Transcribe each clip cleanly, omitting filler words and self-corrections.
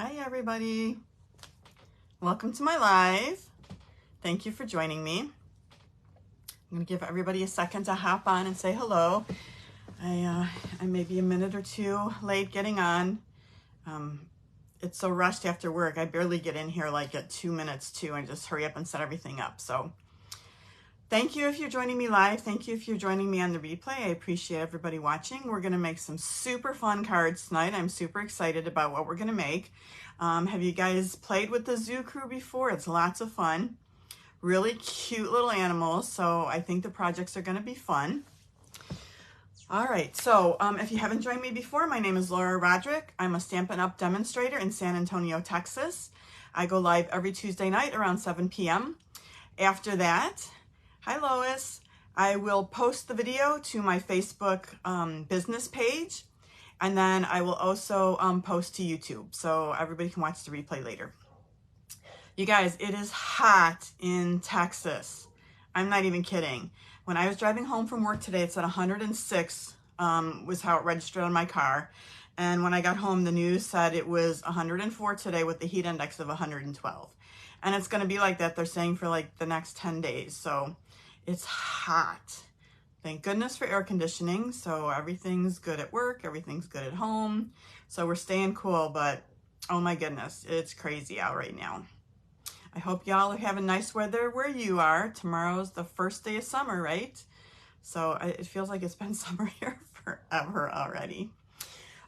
Hi everybody, welcome to my live. Thank you for joining me. I'm going to give everybody a second to hop on and say hello. I may be a minute or two late getting on. It's so rushed after work. I barely get in here like at 2 minutes to and just hurry up and set everything up. So thank you if you're joining me live. Thank you if you're joining me on the replay. I appreciate everybody watching. We're going to make some super fun cards tonight. I'm super excited about what we're going to make. Have you guys played with the Zoo Crew before? It's lots of fun. Really cute little animals. So I think the projects are going to be fun. All right, so if you haven't joined me before, my name is Laura Rodrick. I'm a Stampin' Up! Demonstrator in San Antonio, Texas. I go live every Tuesday night around 7 p.m. After that, hi Lois, I will post the video to my Facebook business page, and then I will also post to YouTube, so everybody can watch the replay later. You guys, it is hot in Texas. I'm not even kidding. When I was driving home from work today, it said 106 was how it registered on my car. And when I got home, the news said it was 104 today with the heat index of 112. And it's going to be like that, they're saying, for like the next 10 days. So it's hot. Thank goodness for air conditioning. So everything's good at work. Everything's good at home. So we're staying cool, but oh my goodness, it's crazy out right now. I hope y'all are having nice weather where you are. Tomorrow's the first day of summer, right? So it feels like it's been summer here forever already.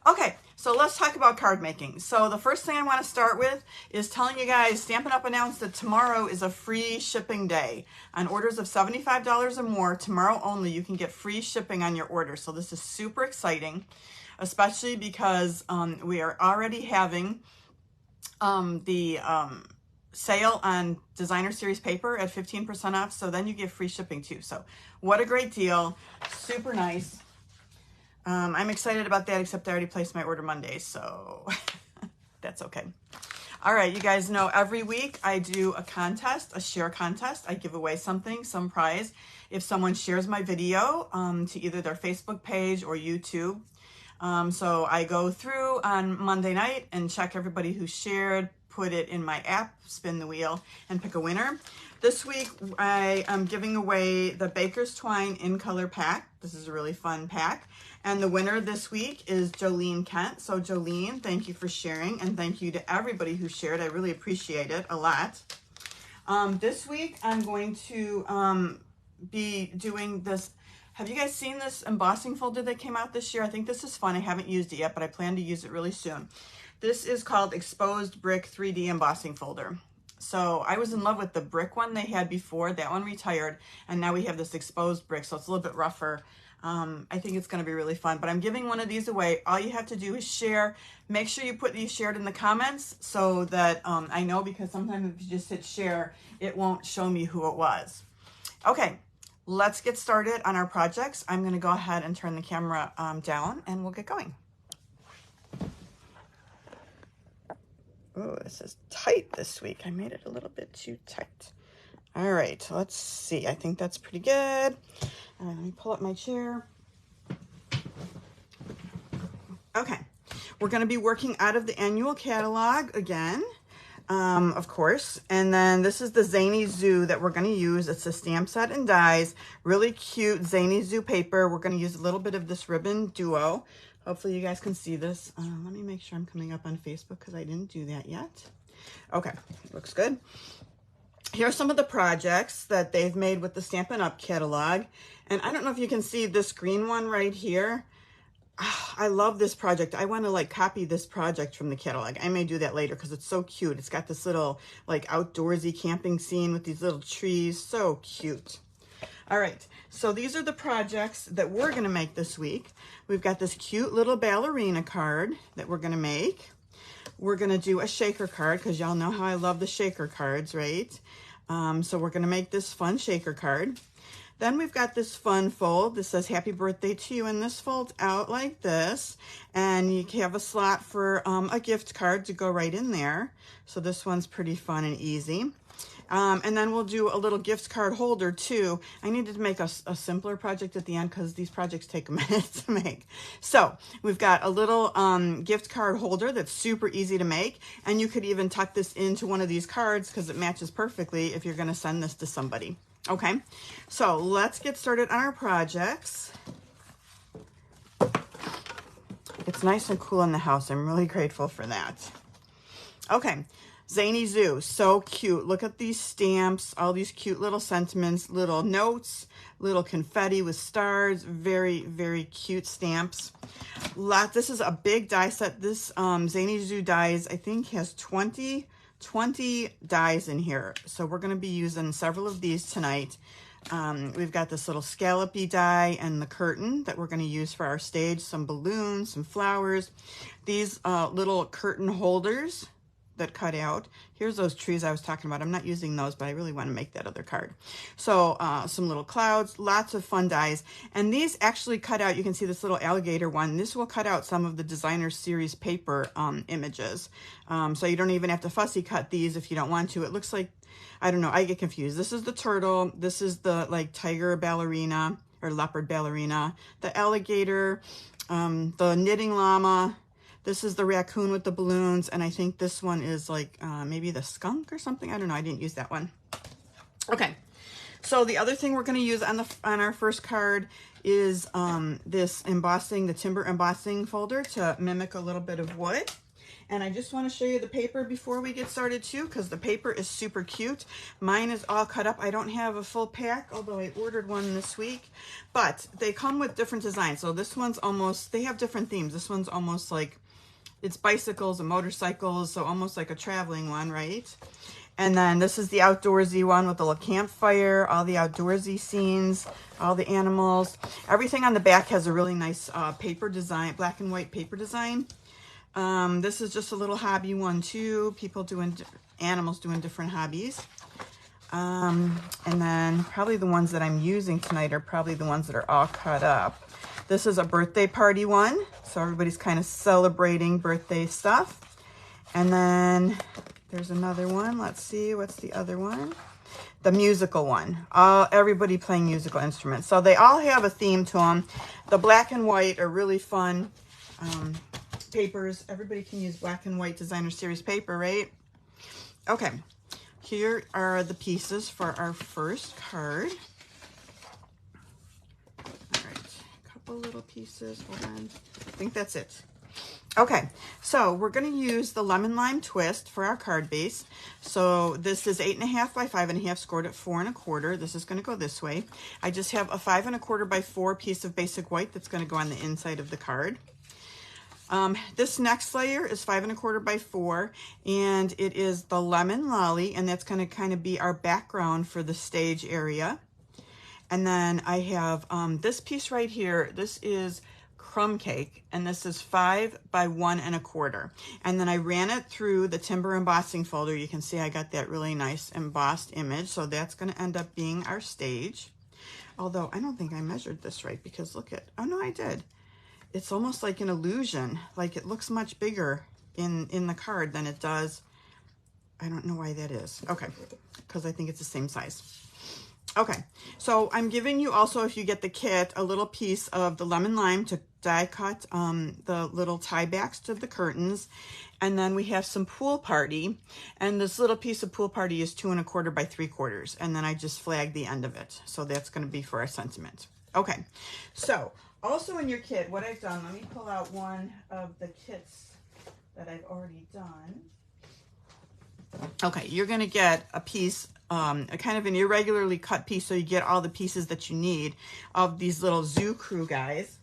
Okay, so let's talk about card making. So the first thing I want to start with is telling you guys, Stampin' Up! Announced that tomorrow is a free shipping day. On orders of $75 or more, tomorrow only, you can get free shipping on your order. So this is super exciting, especially because we are already having the sale on designer series paper at 15% off. So then you get free shipping too. So what a great deal. Super nice. I'm excited about that, except I already placed my order Monday, so that's okay. All right, you guys know every week I do a contest, a share contest. I give away something, some prize, if someone shares my video to either their Facebook page or YouTube. So I go through on Monday night and check everybody who shared, put it in my app, spin the wheel, and pick a winner. This week, I am giving away the Baker's Twine in color pack. This is a really fun pack. And the winner this week is Jolene Kent. So Jolene, thank you for sharing, and thank you to everybody who shared. I really appreciate it a lot. This week, I'm going to be doing this. Have you guys seen this embossing folder that came out this year? I think this is fun. I haven't used it yet, but I plan to use it really soon. This is called Exposed Brick 3D Embossing Folder. So I was in love with the brick one they had before. That one retired, and now we have this exposed brick, so it's a little bit rougher. I think it's going to be really fun, but I'm giving one of these away. All you have to do is share. Make sure you put these shared in the comments so that I know, because sometimes if you just hit share, it won't show me who it was. Okay, let's get started on our projects. I'm going to go ahead and turn the camera down, and we'll get going. Oh, this is tight this week. I made it a little bit too tight. All right, let's see. I think that's pretty good. Let me pull up my chair. Okay, we're going to be working out of the annual catalog again, of course. And then this is the Zany Zoo that we're going to use. It's a stamp set and dies. Really cute Zany Zoo paper. We're going to use a little bit of this ribbon duo. Hopefully you guys can see this. Let me make sure I'm coming up on Facebook because I didn't do that yet. Okay, looks good. Here are some of the projects that they've made with the Stampin' Up! Catalog. And I don't know if you can see this green one right here. Oh, I love this project. I want to like copy this project from the catalog. I may do that later because it's so cute. It's got this little like outdoorsy camping scene with these little trees. So cute. All right, so these are the projects that we're going to make this week. We've got this cute little ballerina card that we're going to make. We're going to do a shaker card because y'all know how I love the shaker cards, right? So we're going to make this fun shaker card. Then we've got this fun fold. This says happy birthday to you, and this folds out like this. And you have a slot for a gift card to go right in there. So this one's pretty fun and easy. And then we'll do a little gift card holder too. I needed to make a simpler project at the end because these projects take a minute to make. So we've got a little gift card holder that's super easy to make. And you could even tuck this into one of these cards because it matches perfectly if you're going to send this to somebody. Okay, so let's get started on our projects. It's nice and cool in the house. I'm really grateful for that. Okay. Zany Zoo, so cute. Look at these stamps, all these cute little sentiments, little notes, little confetti with stars. Very, very cute stamps. This is a big die set. This Zany Zoo dies, I think, has 20 dies in here. So we're going to be using several of these tonight. We've got this little scallopy die and the curtain that we're going to use for our stage. Some balloons, some flowers. These little curtain holders that cut out. Here's those trees I was talking about. I'm not using those, but I really want to make that other card. So some little clouds, lots of fun dies. And these actually cut out, you can see this little alligator one. This will cut out some of the designer series paper images. So you don't even have to fussy cut these if you don't want to. It looks like, I don't know, I get confused. This is the turtle. This is the like tiger ballerina or leopard ballerina. The alligator, the knitting llama. This is the raccoon with the balloons, and I think this one is like maybe the skunk or something. I don't know. I didn't use that one. Okay. So the other thing we're going to use on our first card is this embossing, the timber embossing folder to mimic a little bit of wood. And I just want to show you the paper before we get started too, because the paper is super cute. Mine is all cut up. I don't have a full pack, although I ordered one this week. But they come with different designs. So this one's almost, they have different themes. This one's almost like, it's bicycles and motorcycles, so almost like a traveling one, right? And then this is the outdoorsy one with the little campfire, all the outdoorsy scenes, all the animals. Everything on the back has a really nice paper design, black and white paper design. This is just a little hobby one too. People doing, animals doing different hobbies. And then probably the ones that I'm using tonight are probably the ones that are all cut up. This is a birthday party one. So everybody's kind of celebrating birthday stuff. And then there's another one. Let's see, what's the other one? The musical one. Everybody playing musical instruments. So they all have a theme to them. The black and white are really fun papers. Everybody can use black and white designer series paper, right? Okay. Here are the pieces for our first card. Little pieces. Hold on. I think that's it. Okay, so we're going to use the lemon lime twist for our card base. So this is 8.5 by 5.5, scored at 4 1/4. This is going to go this way. I just have a 5 1/4 by 4 piece of basic white that's going to go on the inside of the card. This next layer is 5 1/4 by 4, and it is the lemon lolly, and that's going to kind of be our background for the stage area. And then I have this piece right here. This is crumb cake, and this is 5 by 1 1/4. And then I ran it through the timber embossing folder. You can see I got that really nice embossed image. So that's going to end up being our stage. Although I don't think I measured this right, because look at, oh no, I did. It's almost like an illusion. Like it looks much bigger in the card than it does. I don't know why that is. Okay, because I think it's the same size. Okay, so I'm giving you also, if you get the kit, a little piece of the lemon lime to die cut the little tie backs to the curtains. And then we have some pool party. And this little piece of pool party is 2 1/4 by 3/4. And then I just flagged the end of it. So that's going to be for our sentiment. Okay, so also in your kit, what I've done, let me pull out one of the kits that I've already done. Okay, you're going to get a piece, a kind of an irregularly cut piece, so you get all the pieces that you need of these little zoo crew guys.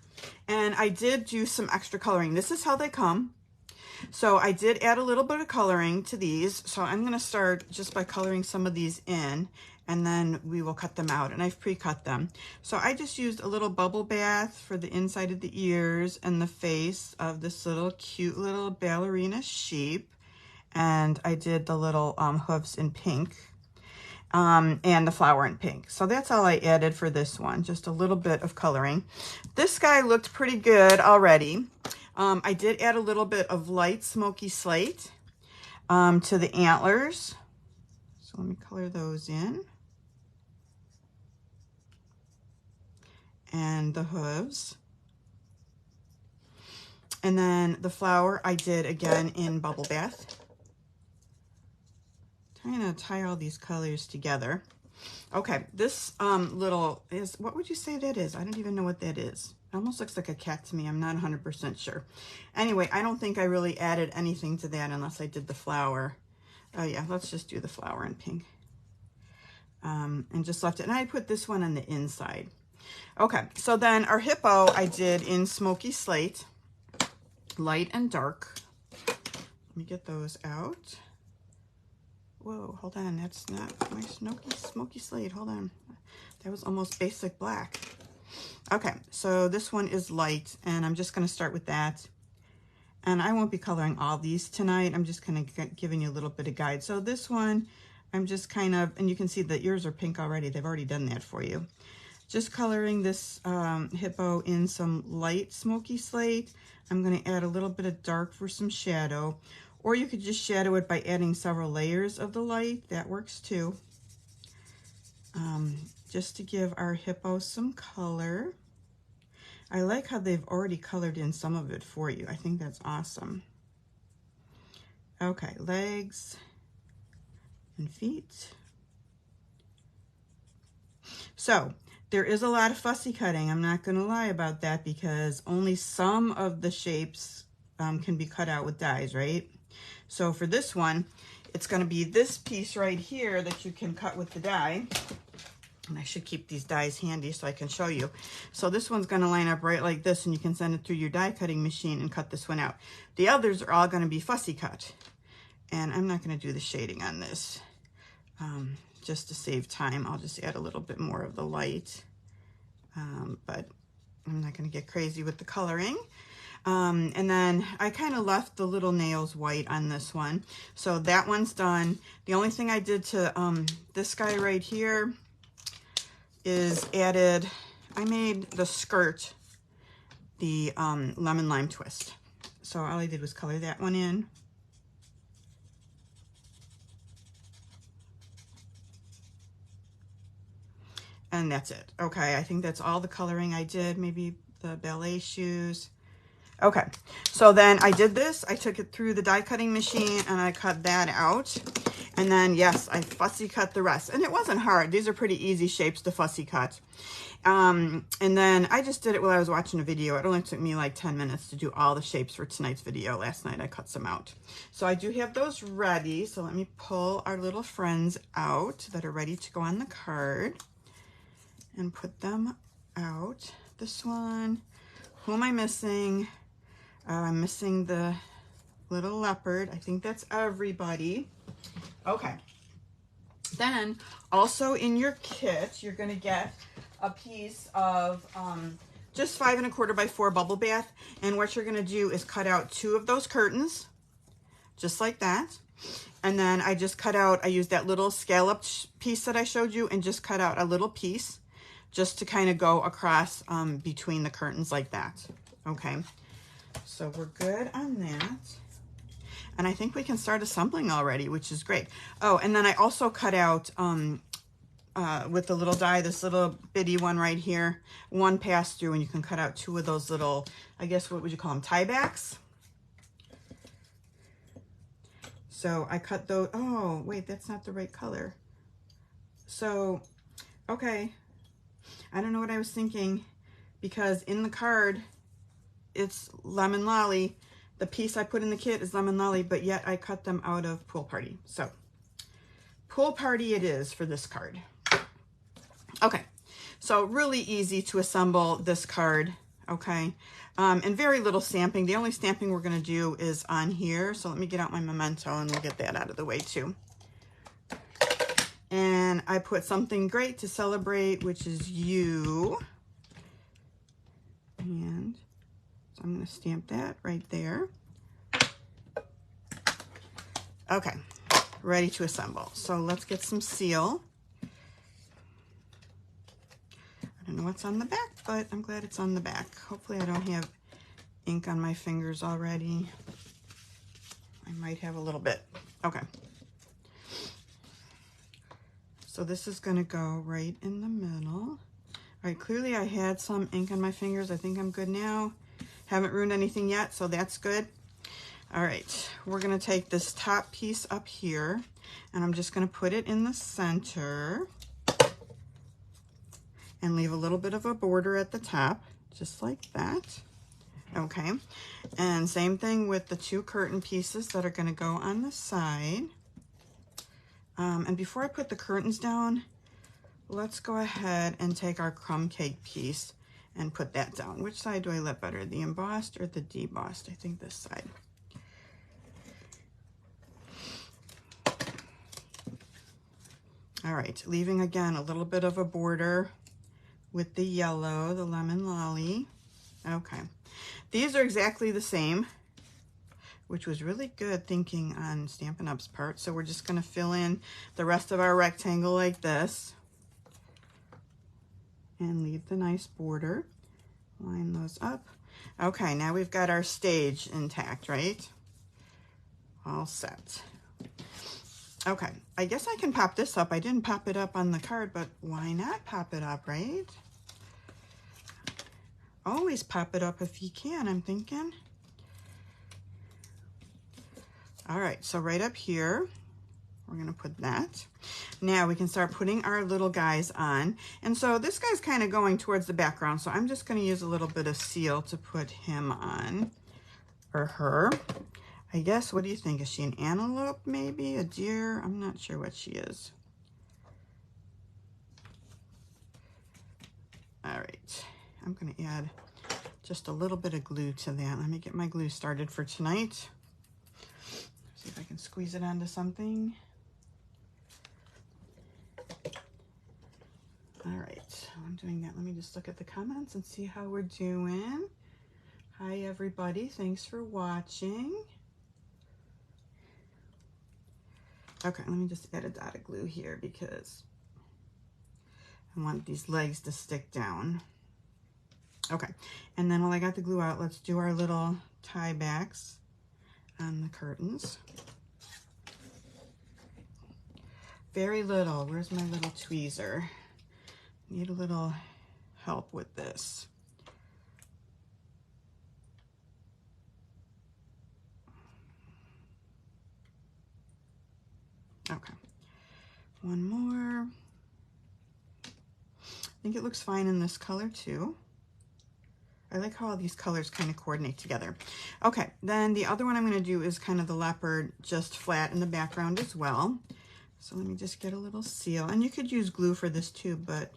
And I did do some extra coloring. This is how they come. So I did add a little bit of coloring to these. So I'm going to start just by coloring some of these in, and then we will cut them out. And I've pre-cut them. So I just used a little bubble bath for the inside of the ears and the face of this little cute little ballerina sheep. And I did the little hooves in pink and the flower in pink. So that's all I added for this one, just a little bit of coloring. This guy looked pretty good already. I did add a little bit of light smoky slate to the antlers. So let me color those in. And the hooves. And then the flower I did again in Bubble Bath. Trying to tie all these colors together. Okay, this little is, what would you say that is? I don't even know what that is. It almost looks like a cat to me. I'm not 100% sure. Anyway, I don't think I really added anything to that unless I did the flower. Oh yeah, let's just do the flower in pink. And just left it. And I put this one on the inside. Okay, so then our hippo I did in Smoky Slate, light and dark. Let me get those out. Whoa, hold on, that's not my Smoky Slate, hold on. That was almost basic black. Okay, so this one is light, and I'm just gonna start with that. And I won't be coloring all these tonight. I'm just kind of giving you a little bit of guide. So this one, I'm just kind of, and you can see the ears are pink already. They've already done that for you. Just coloring this hippo in some light Smoky Slate. I'm going to add a little bit of dark for some shadow. Or you could just shadow it by adding several layers of the light. That works too. Just to give our hippo some color. I like how they've already colored in some of it for you. I think that's awesome. Okay, legs and feet. So there is a lot of fussy cutting. I'm not going to lie about that because only some of the shapes can be cut out with dies, right? So for this one, it's going to be this piece right here that you can cut with the die. And I should keep these dies handy so I can show you. So this one's going to line up right like this, and you can send it through your die cutting machine and cut this one out. The others are all going to be fussy cut. And I'm not going to do the shading on this. Just to save time, I'll just add a little bit more of the light. But I'm not going to get crazy with the coloring. And then I kind of left the little nails white on this one. So that one's done. The only thing I did to this guy right here is I made the skirt the lemon lime twist. So all I did was color that one in. And that's it. Okay, I think that's all the coloring I did. Maybe the ballet shoes. Okay, so then I did this. I took it through the die cutting machine and I cut that out. And then, yes, I fussy cut the rest. And it wasn't hard. These are pretty easy shapes to fussy cut. And then I just did it while I was watching a video. It only took me like 10 minutes to do all the shapes for tonight's video. Last night I cut some out. So I do have those ready. So let me pull our little friends out that are ready to go on the card and put them out. This one, who am I missing? I'm missing the little leopard. I think that's everybody. Okay. Then also in your kit, you're going to get a piece of just 5 1/4 by 4 bubble bath. And what you're going to do is cut out 2 of those curtains, just like that. And then I just cut out, I used that little scalloped piece that I showed you and just cut out a little piece just to kind of go across between the curtains like that. Okay. So we're good on that. And I think we can start assembling already, which is great. Oh, and then I also cut out, with the little die, this little bitty one right here, one pass through, and you can cut out 2 of those little, I guess, what would you call them, tie backs? So I cut those, oh, wait, that's not the right color. So, okay, I don't know what I was thinking, because in the card, it's Lemon Lolly. The piece I put in the kit is Lemon Lolly, but yet I cut them out of Pool Party. So Pool Party it is for this card. Okay, so really easy to assemble this card, okay? And very little stamping. The only stamping we're gonna do is on here. So let me get out my memento and we'll get that out of the way too. And I put something great to celebrate, which is you. And so I'm going to stamp that right there. Okay, ready to assemble. So let's get some seal. I don't know what's on the back, but I'm glad it's on the back. Hopefully I don't have ink on my fingers already. I might have a little bit. Okay. So this is gonna go right in the middle. All right, clearly I had some ink on my fingers. I think I'm good now. Haven't ruined anything yet, so that's good. All right, we're gonna take this top piece up here and I'm just gonna put it in the center and leave a little bit of a border at the top, just like that. Okay, and same thing with the two curtain pieces that are gonna go on the side. And before I put the curtains down, let's go ahead and take our crumb cake piece and put that down. Which side do I like better, the embossed or the debossed? I think this side. All right, leaving again a little bit of a border with the yellow, the lemon lolly. Okay, these are exactly the same, which was really good thinking on Stampin' Up's part. So we're just gonna fill in the rest of our rectangle like this and leave the nice border. Line those up. Okay, now we've got our stage intact, right? All set. Okay, I guess I can pop this up. I didn't pop it up on the card, but why not pop it up, right? Always pop it up if you can, I'm thinking. All right, so right up here, we're gonna put that. Now we can start putting our little guys on. And so this guy's kind of going towards the background, so I'm just gonna use a little bit of seal to put him on, or her. I guess, what do you think? Is she an antelope, maybe? A deer? I'm not sure what she is. All right, I'm gonna add just a little bit of glue to that. Let me get my glue started for tonight. See if I can squeeze it onto something. All right, while I'm doing that, let me just look at the comments and see how we're doing. Hi, everybody. Thanks for watching. Okay, let me just add a dot of glue here because I want these legs to stick down. Okay, and then while I got the glue out, let's do our little tie backs on the curtains. Very little. Where's my little tweezer? Need a little help with this. Okay, one more. I think it looks fine in this color too. I like how all these colors kind of coordinate together. Okay, then the other one I'm going to do is kind of the leopard, just flat in the background as well. So let me just get a little seal. And you could use glue for this too, but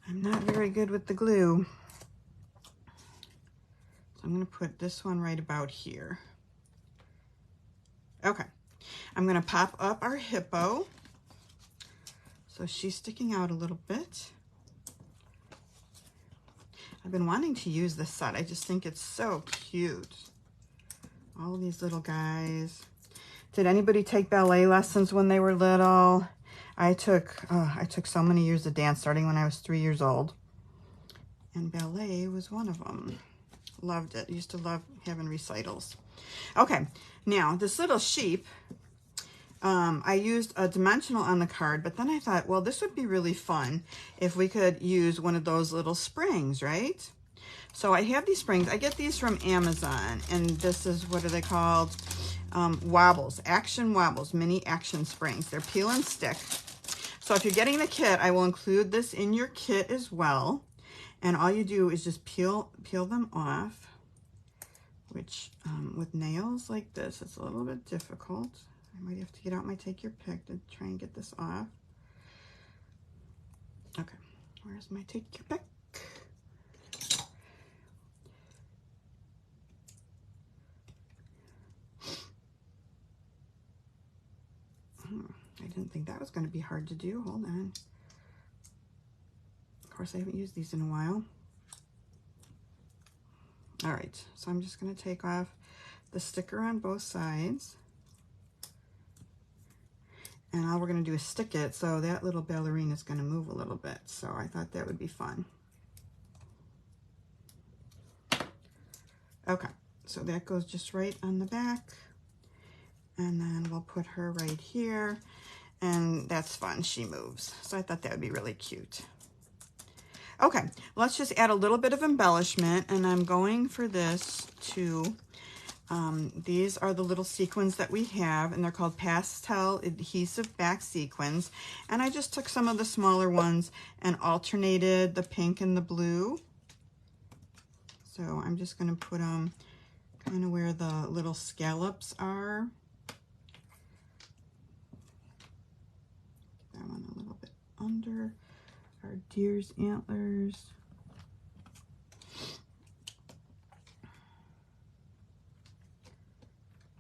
I'm not very good with the glue. So I'm going to put this one right about here. Okay, I'm going to pop up our hippo. So she's sticking out a little bit. I've been wanting to use this set. I just think it's so cute. All these little guys. Did anybody take ballet lessons when they were little? I took so many years of dance starting when I was 3 years old. And ballet was one of them. Loved it. Used to love having recitals. Okay, now this little sheep, I used a dimensional on the card, but then I thought, well, this would be really fun if we could use one of those little springs, right? So I have these springs. I get these from Amazon, and this is, what are they called? Wobbles, action wobbles, mini action springs. They're peel and stick. So if you're getting the kit, I will include this in your kit as well. And all you do is just peel them off, which with nails like this, it's a little bit difficult. I might have to get out my take your pick to try and get this off. Okay, where's my take your pick? I didn't think that was going to be hard to do. Hold on. Of course, I haven't used these in a while. All right, so I'm just going to take off the sticker on both sides. And all we're going to do is stick it, so that little ballerina is going to move a little bit. So I thought that would be fun. Okay, so that goes just right on the back. And then we'll put her right here. and that's fun. She moves. So I thought that would be really cute. Okay, let's just add a little bit of embellishment, and I'm going for this to, these are the little sequins that we have, and they're called pastel adhesive back sequins. And I just took some of the smaller ones and alternated the pink and the blue. So I'm just going to put them kind of where the little scallops are. That one a little bit under our deer's antlers.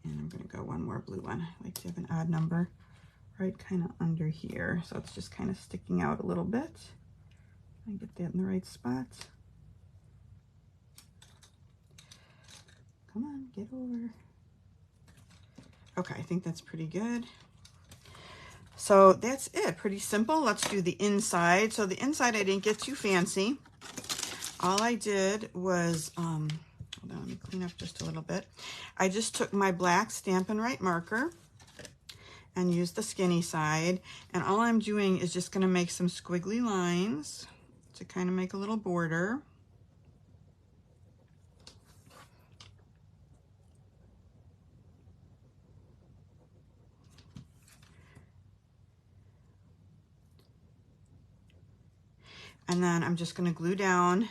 And I'm going to go one more blue one. I like to have an odd number right kind of under here. So it's just kind of sticking out a little bit. I get that in the right spot. Come on, get over. Okay, I think that's pretty good. So that's it, pretty simple. Let's do the inside. So the inside, I didn't get too fancy. All I did was, hold on, let me clean up just a little bit. I just took my black Stampin' Up marker and used the skinny side. And all I'm doing is just gonna make some squiggly lines to kind of make a little border. And then I'm just going to glue down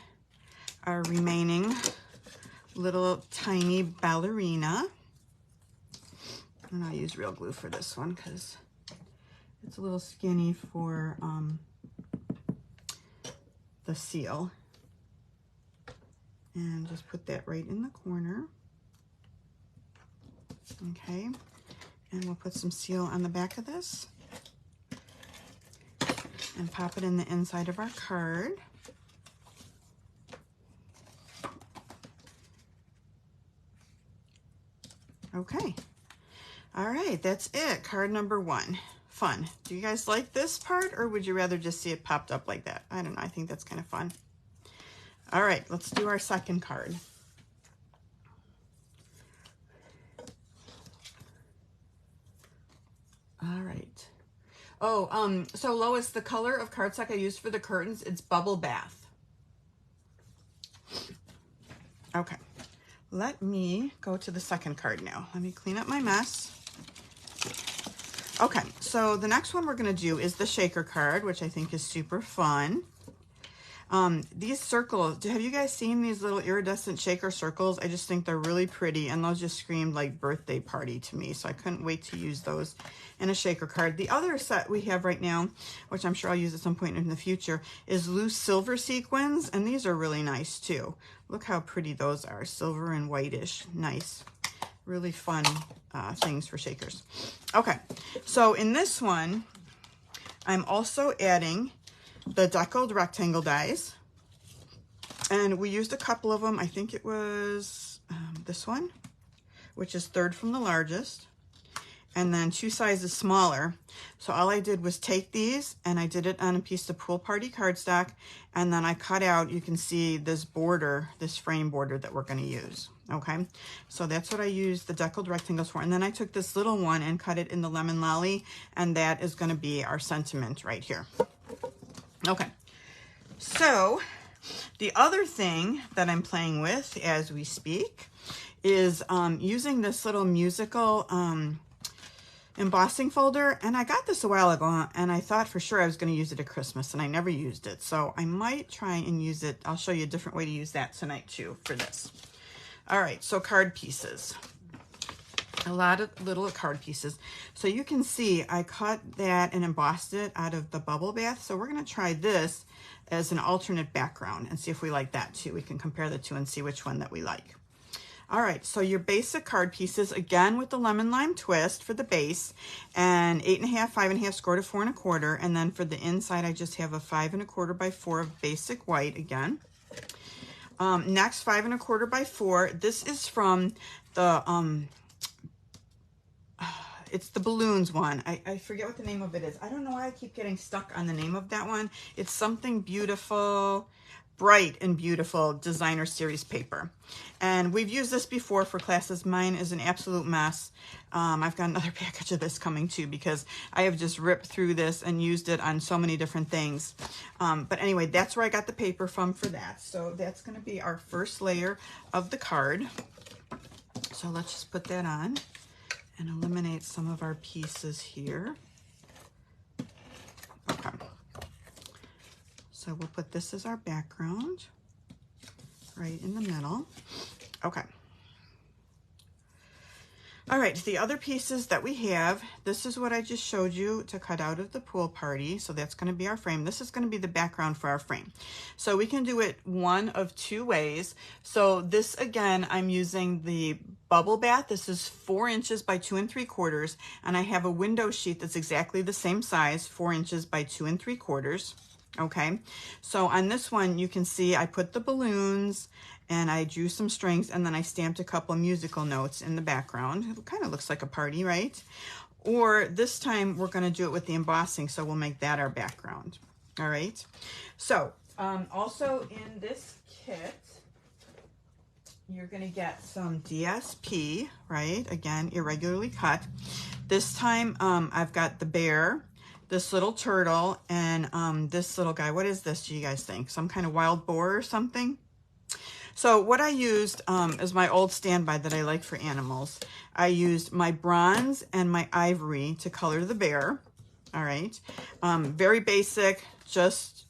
our remaining little tiny ballerina. And I'll use real glue for this one because it's a little skinny for the seal. And just put that right in the corner. Okay. And we'll put some seal on the back of this. And pop it in the inside of our card. Okay. All right, that's it. Card number 1. Fun. Do you guys like this part, or would you rather just see it popped up like that? I don't know. I think that's kind of fun. All right, let's do our second card. All right. Oh, so Lois, the color of cardstock I used for the curtains, it's Bubble Bath. Okay, let me go to the second card now. Let me clean up my mess. Okay, so the next one we're gonna do is the shaker card, which I think is super fun. These circles, have you guys seen these little iridescent shaker circles? I just think they're really pretty, and those just screamed like birthday party to me, so I couldn't wait to use those in a shaker card. The other set we have right now, which I'm sure I'll use at some point in the future, is loose silver sequins, and these are really nice too. Look how pretty those are, silver and whitish, nice. Really fun things for shakers. Okay, so in this one, I'm also adding the deckled rectangle dies, and we used a couple of them. I think it was this one, which is third from the largest, and then 2 sizes smaller. So all I did was take these, and I did it on a piece of Pool Party cardstock, and then I cut out, you can see this border, this frame border that we're going to use. Okay, so that's what I used the deckled rectangles for. And then I took this little one and cut it in the lemon lolly, and that is going to be our sentiment right here. Okay, so the other thing that I'm playing with as we speak is using this little musical embossing folder, and I got this a while ago, and I thought for sure I was going to use it at Christmas, and I never used it, so I might try and use it. I'll show you a different way to use that tonight too for this. All right, so card pieces. A lot of little card pieces. So you can see I cut that and embossed it out of the Bubble Bath. So we're going to try this as an alternate background and see if we like that too. We can compare the two and see which one that we like. All right, so your basic card pieces, again with the lemon lime twist for the base, and 8.5, 5.5 score to 4 1/4, and then for the inside I just have a 5 1/4 by 4 of basic white again. Next, 5 1/4 by 4. This is from the it's the balloons one. I forget what the name of it is. I don't know why I keep getting stuck on the name of that one. It's something beautiful. bright and beautiful designer series paper. And we've used this before for classes. Mine is an absolute mess. I've got another package of this coming too, because I have just ripped through this and used it on so many different things. But anyway, that's where I got the paper from for that. So that's going to be our first layer of the card. So let's just put that on and eliminate some of our pieces here. Okay. So we'll put this as our background right in the middle. Okay. All right, the other pieces that we have, this is what I just showed you to cut out of the pool party. So that's going to be our frame. This is going to be the background for our frame. So we can do it one of two ways. So this, again, I'm using the bubble bath. This is 4 inches by 2 3/4, and I have a window sheet that's exactly the same size, 4 inches by 2 3/4. Okay, so on this one, you can see I put the balloons and I drew some strings, and then I stamped a couple musical notes in the background. It kind of looks like a party, right? Or this time we're going to do it with the embossing, so we'll make that our background. All right, so also in this kit, you're going to get some DSP, right? Again, irregularly cut. This time I've got the bear, this little turtle, and this little guy. What is this, do you guys think? Some kind of wild boar or something? So what I used is my old standby that I like for animals. I used my bronze and my ivory to color the bear. All right, very basic, just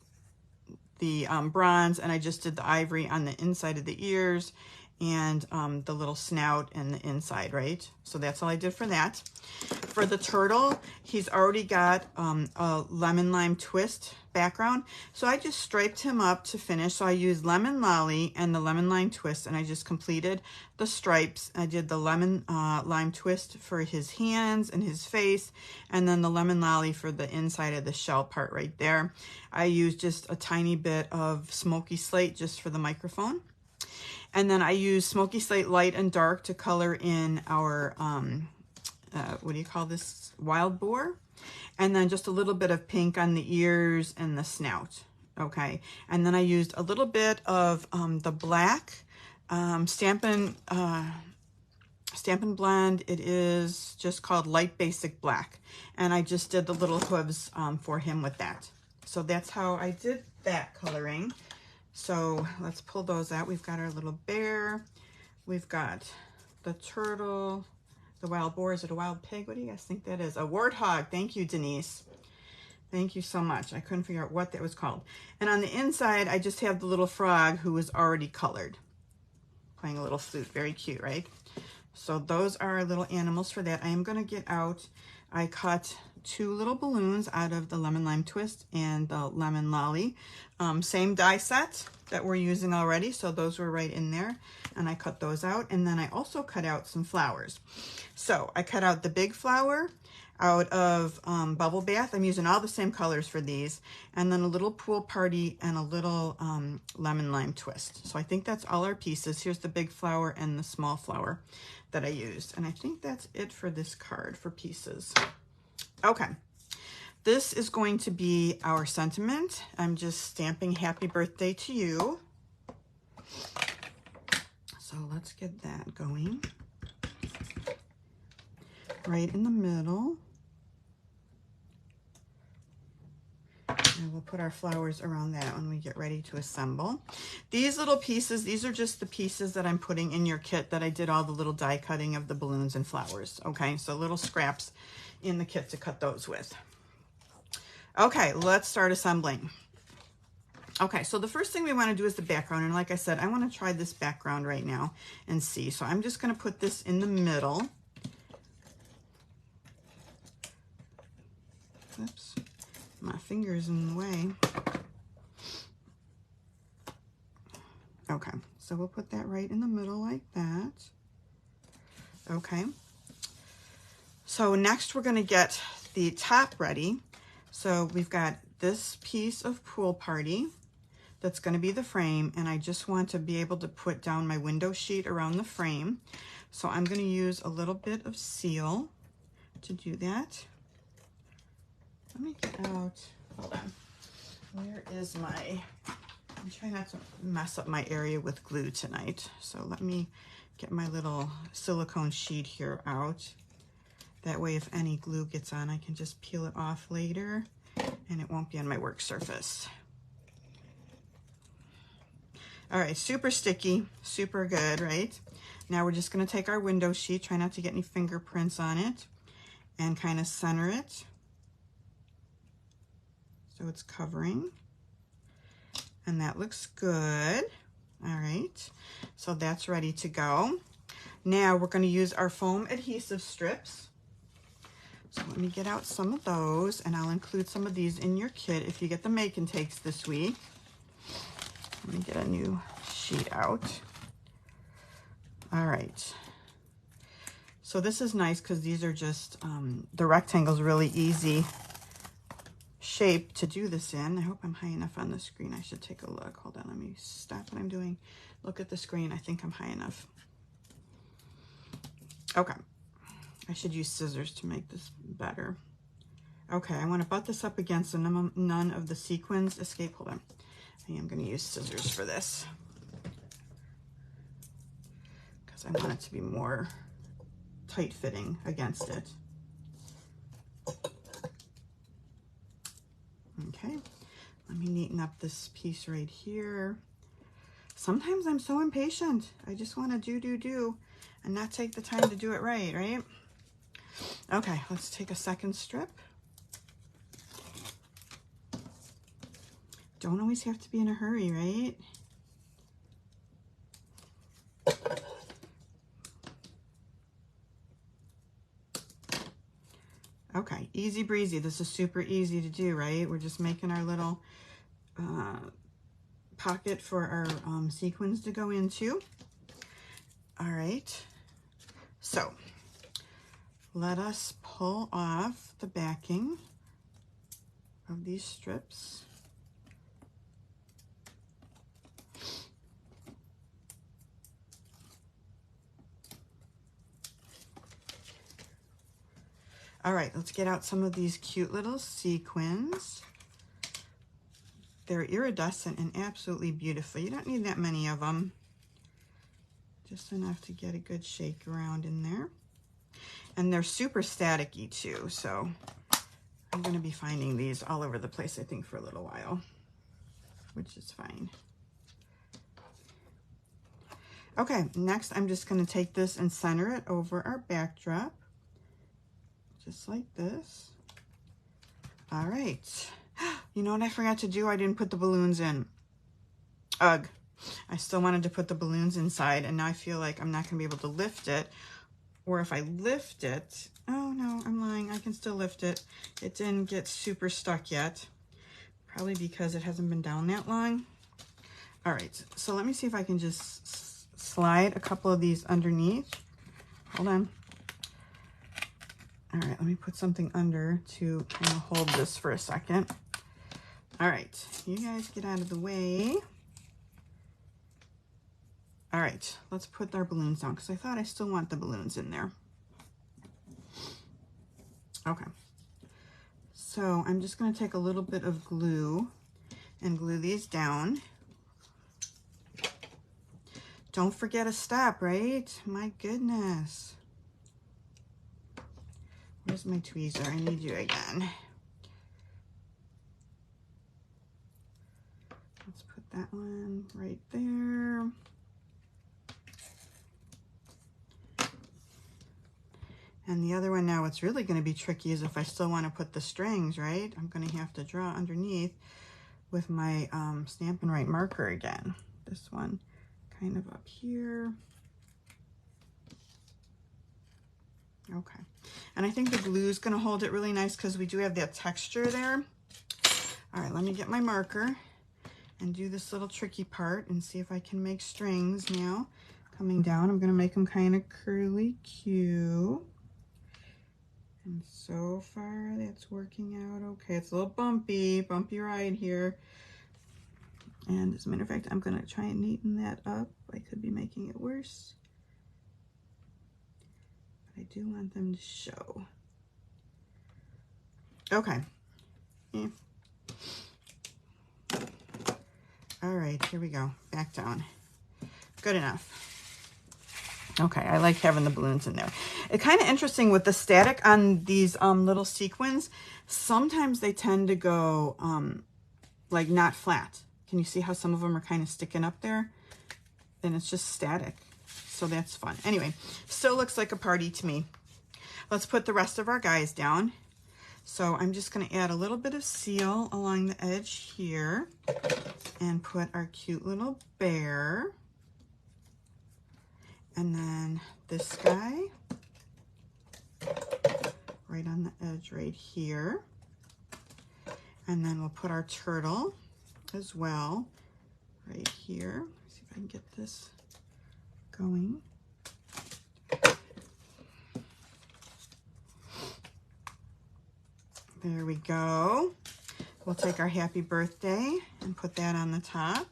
the bronze, and I just did the ivory on the inside of the ears and the little snout and the inside, right? So that's all I did for that. For the turtle, he's already got a lemon lime twist background, so I just striped him up to finish. So I used lemon lolly and the lemon lime twist, and I just completed the stripes. I did the lemon lime twist for his hands and his face, and then the lemon lolly for the inside of the shell part right there. I used just a tiny bit of smoky slate just for the microphone. And then I use Smoky Slate Light and Dark to color in our, what do you call this, wild boar? And then just a little bit of pink on the ears and the snout, okay? And then I used a little bit of the black Stampin' Blend. It is just called Light Basic Black. And I just did the little hooves for him with that. So that's how I did that coloring. So let's pull those out. We've got our little bear. We've got the turtle, the wild boar. Is it a wild pig? What do you guys think that is? A warthog. Thank you, Denise. Thank you so much. I couldn't figure out what that was called. And on the inside, I just have the little frog who was already colored, playing a little flute. Very cute, right? So those are our little animals for that. I am going to get out, I cut 2 little balloons out of the lemon lime twist and the lemon lolly. Same die set that we're using already, so those were right in there, and I cut those out. And then I also cut out some flowers. So I cut out the big flower out of Bubble Bath. I'm using all the same colors for these, and then a little pool party and a little lemon lime twist. So I think that's all our pieces. Here's the big flower and the small flower that I used, and I think that's it for this card for pieces. Okay, this is going to be our sentiment. I'm just stamping happy birthday to you. So let's get that going. Right in the middle. And we'll put our flowers around that when we get ready to assemble. These little pieces, these are just the pieces that I'm putting in your kit that I did all the little die cutting of the balloons and flowers. Okay, so little scraps in the kit to cut those with. Okay, let's start assembling. Okay, so the first thing we want to do is the background, and like I said, I want to try this background right now and see. So I'm just going to put this in the middle. Oops, my finger's in the way. Okay, so we'll put that right in the middle like that. Okay. So next we're going to get the top ready. So we've got this piece of pool party that's going to be the frame, and I just want to be able to put down my window sheet around the frame. So I'm going to use a little bit of seal to do that. Let me get out, hold on. Where is my I'm trying not to mess up my area with glue tonight. So let me get my little silicone sheet here out. That way if any glue gets on, I can just peel it off later and it won't be on my work surface. All right, super sticky, super good, right? Now we're just gonna take our window sheet, try not to get any fingerprints on it, and kind of center it so it's covering. And that looks good. All right, so that's ready to go. Now we're gonna use our foam adhesive strips. So let me get out some of those, and I'll include some of these in your kit if you get the make and takes this week. Let me get a new sheet out. All right. So this is nice because these are just, the rectangle's really easy shape to do this in. I hope I'm high enough on the screen. I should take a look. Hold on, let me stop what I'm doing. Look at the screen. I think I'm high enough. Okay. I should use scissors to make this better. Okay, I want to butt this up against so none of the sequins escape. Hold on. I am going to use scissors for this because I want it to be more tight fitting against it. Okay, let me neaten up this piece right here. Sometimes I'm so impatient. I just want to do and not take the time to do it right? Okay, let's take a second strip. Don't always have to be in a hurry, right? Okay, easy breezy. This is super easy to do, right? We're just making our little pocket for our sequins to go into. All right, so let us pull off the backing of these strips. All right, let's get out some of these cute little sequins. They're iridescent and absolutely beautiful. You don't need that many of them. Just enough to get a good shake around in there. And they're super staticky too, so I'm gonna be finding these all over the place, I think, for a little while, which is fine. Okay, next I'm just gonna take this and center it over our backdrop. Just like this. All right. You know what I forgot to do? I didn't put the balloons in. Ugh. I still wanted to put the balloons inside, and now I feel like I'm not going to be able to lift it. Or if I lift it... Oh, no, I'm lying. I can still lift it. It didn't get super stuck yet. Probably because it hasn't been down that long. All right. So let me see if I can just slide a couple of these underneath. Hold on. All right, let me put something under to kind of hold this for a second. All right, you guys get out of the way. All right, let's put our balloons down because I thought I still want the balloons in there. Okay, so I'm just going to take a little bit of glue and glue these down. Don't forget a step, right? My goodness. Where's my tweezer? I need you again. Let's put that one right there. And the other one now, what's really going to be tricky is if I still want to put the strings, right? I'm going to have to draw underneath with my Stampin' Right marker again. This one kind of up here. Okay, and I think the glue is going to hold it really nice because we do have that texture there. All right, let me get my marker and do this little tricky part and see if I can make strings now. Coming down, I'm going to make them kind of curly Q. And so far, that's working out okay. It's a little bumpy ride here. And as a matter of fact, I'm going to try and neaten that up. I could be making it worse. I do want them to show. Okay. Yeah. All right, here we go. Back down. Good enough. Okay, I like having the balloons in there. It's kind of interesting with the static on these little sequins. Sometimes they tend to go like not flat. Can you see how some of them are kind of sticking up there? And it's just static. So that's fun. Anyway, still looks like a party to me. Let's put the rest of our guys down. So I'm just going to add a little bit of seal along the edge here and put our cute little bear. And then this guy right on the edge right here. And then we'll put our turtle as well right here. Let's see if I can get this going. There we go. We'll take our happy birthday and put that on the top.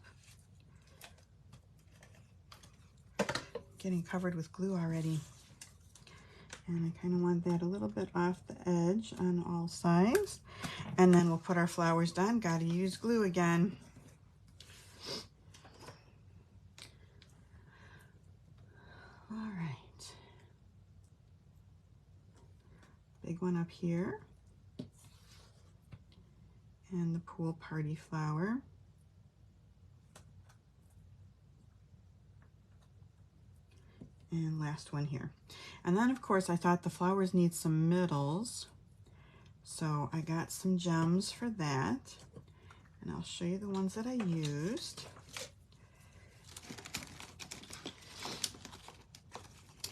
Getting covered with glue already. And I kind of want that a little bit off the edge on all sides. And then we'll put our flowers down. Got to use glue again. All right. Big one up here. And the pool party flower. And last one here. And then of course I thought the flowers need some middles. So I got some gems for that. And I'll show you the ones that I used.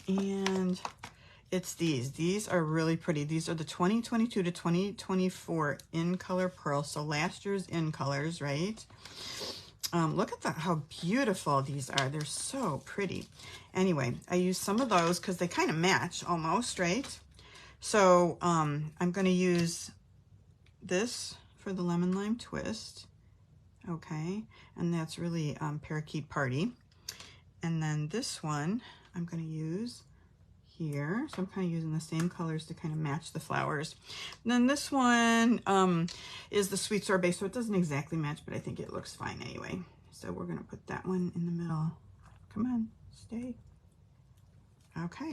And it's these. These are really pretty. These are the 2022 to 2024 in color pearl. So last year's in colors, right? Look at how beautiful these are. They're so pretty. Anyway, I used some of those because they kind of match almost, right? So I'm going to use this for the lemon lime twist. Okay, and that's really parakeet party. And then this one I'm going to use here. So I'm kind of using the same colors to kind of match the flowers. And then this one is the sweet sorbet, so it doesn't exactly match, but I think it looks fine anyway. So we're going to put that one in the middle. Come on, stay. Okay.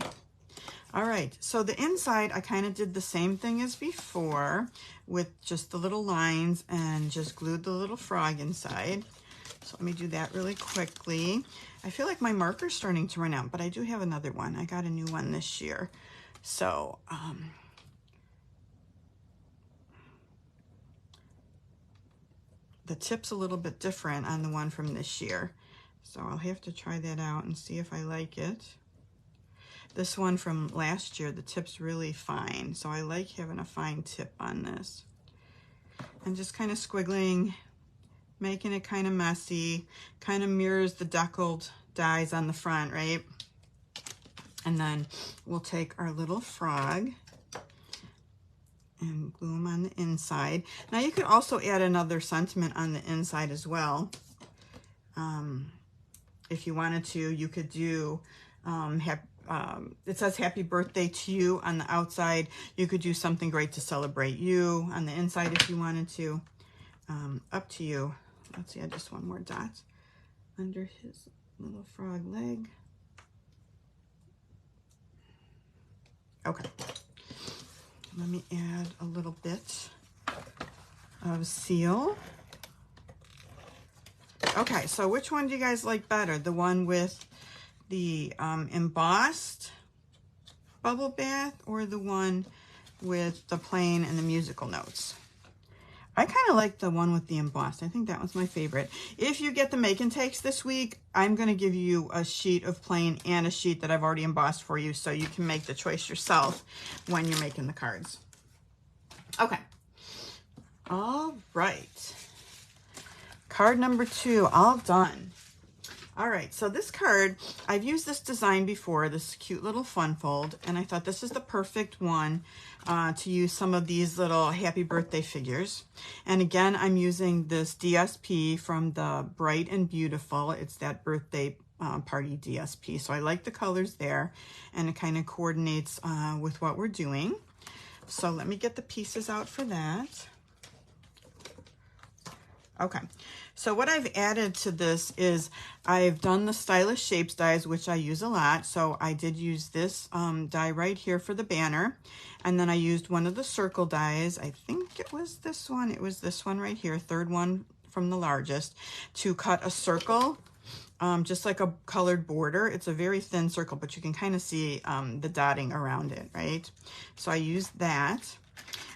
All right, so the inside, I kind of did the same thing as before with just the little lines and just glued the little frog inside. So let me do that really quickly. I feel like my marker's starting to run out, but I do have another one. I got a new one this year. So, the tip's a little bit different on the one from this year. So I'll have to try that out and see if I like it. This one from last year, the tip's really fine. So I like having a fine tip on this. And just kind of squiggling, making it kind of messy, kind of mirrors the deckled dies on the front, right? And then we'll take our little frog and glue them on the inside. Now you could also add another sentiment on the inside as well. If you wanted to, you could do, it says happy birthday to you on the outside. You could do something great to celebrate you on the inside if you wanted to. Up to you. Let's see, I just one more dot under his little frog leg. Okay. Let me add a little bit of seal. Okay, so which one do you guys like better? The one with the embossed bubble bath or the one with the plain and the musical notes? I kind of like the one with the embossed. I think that was my favorite. If you get the make and takes this week, I'm going to give you a sheet of plain and a sheet that I've already embossed for you so you can make the choice yourself when you're making the cards. Okay. All right. Card number 2, all done. All right, so this card, I've used this design before, this cute little fun fold, and I thought this is the perfect one to use some of these little happy birthday figures. And again, I'm using this DSP from the Bright and Beautiful. It's that birthday party DSP. So I like the colors there, and it kind of coordinates with what we're doing. So let me get the pieces out for that. Okay, so what I've added to this is I've done the Stylish Shapes dies, which I use a lot. So I did use this die right here for the banner. And then I used one of the circle dies. I think it was this one. It was this one right here, third one from the largest, to cut a circle, just like a colored border. It's a very thin circle, but you can kind of see the dotting around it, right? So I used that.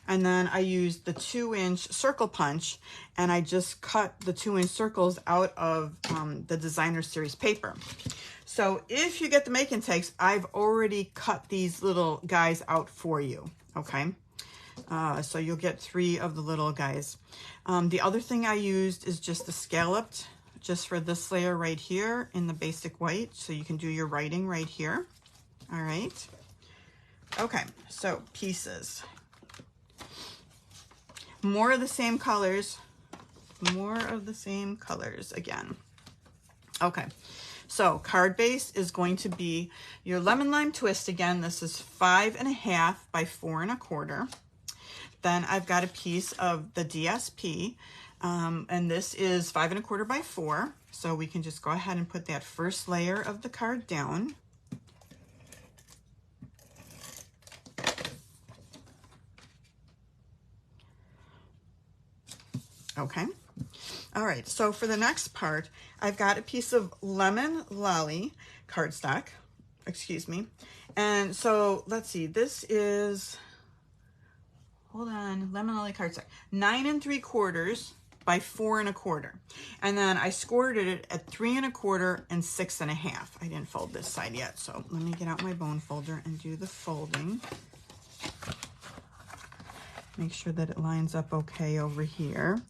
And then I used the 2-inch circle punch, and I just cut the 2-inch circles out of the Designer Series paper. So if you get the make and takes, I've already cut these little guys out for you, okay? So you'll get 3 of the little guys. The other thing I used is just the scalloped, just for this layer right here in the basic white, so you can do your writing right here. All right. Okay, so pieces. More of the same colors, again. Okay, so card base is going to be your lemon lime twist again. This is 5.5 by 4 1/4. Then I've got a piece of the DSP, and this is 5 1/4 by 4. So we can just go ahead and put that first layer of the card down. Okay. All right. So for the next part, I've got a piece of Lemon Lolly cardstock, excuse me. And so let's see, this is, hold on, Lemon Lolly cardstock, 9 3/4 by 4 1/4. And then I scored it at 3 1/4 and 6 1/2. I didn't fold this side yet. So let me get out my bone folder and do the folding. Make sure that it lines up okay over here.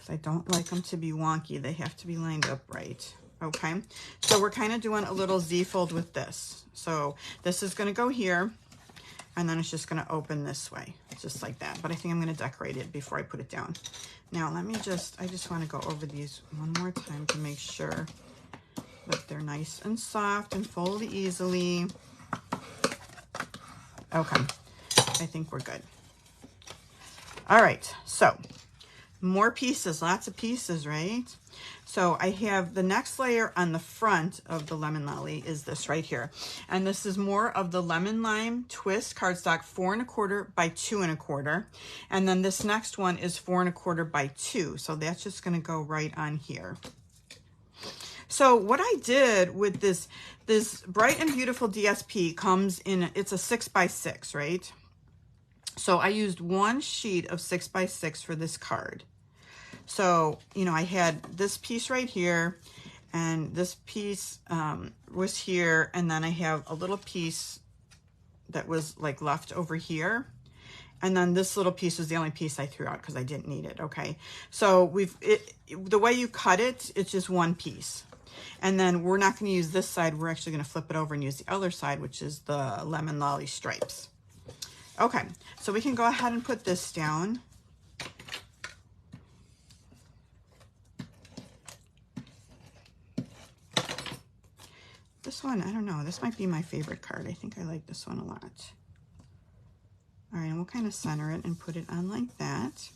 I don't like them to be wonky. They have to be lined up right. Okay, so we're kind of doing a little Z fold with this. So this is going to go here, and then it's just going to open this way, just like that. But I think I'm going to decorate it before I put it down. Now let me I just want to go over these one more time to make sure that they're nice and soft and fold easily. Okay, I think we're good. All right, so more pieces, lots of pieces, right? So I have the next layer on the front of the Lemon Lolly is this right here. And this is more of the Lemon Lime Twist cardstock, 4 1/4 by 2 1/4. And then this next one is 4 1/4 by 2. So that's just gonna go right on here. So what I did with this Bright and Beautiful DSP comes in, it's a 6 by 6, right? So I used 1 sheet of 6 by 6 for this card. So, you know, I had this piece right here, and this piece was here, and then I have a little piece that was like left over here. And then this little piece was the only piece I threw out because I didn't need it, okay? So the way you cut it, it's just 1 piece. And then we're not going to use this side. We're actually going to flip it over and use the other side, which is the Lemon Lolly stripes. Okay, so we can go ahead and put this down. This one, I don't know, this might be my favorite card. I think I like this one a lot. All right, and we'll kind of center it and put it on like that.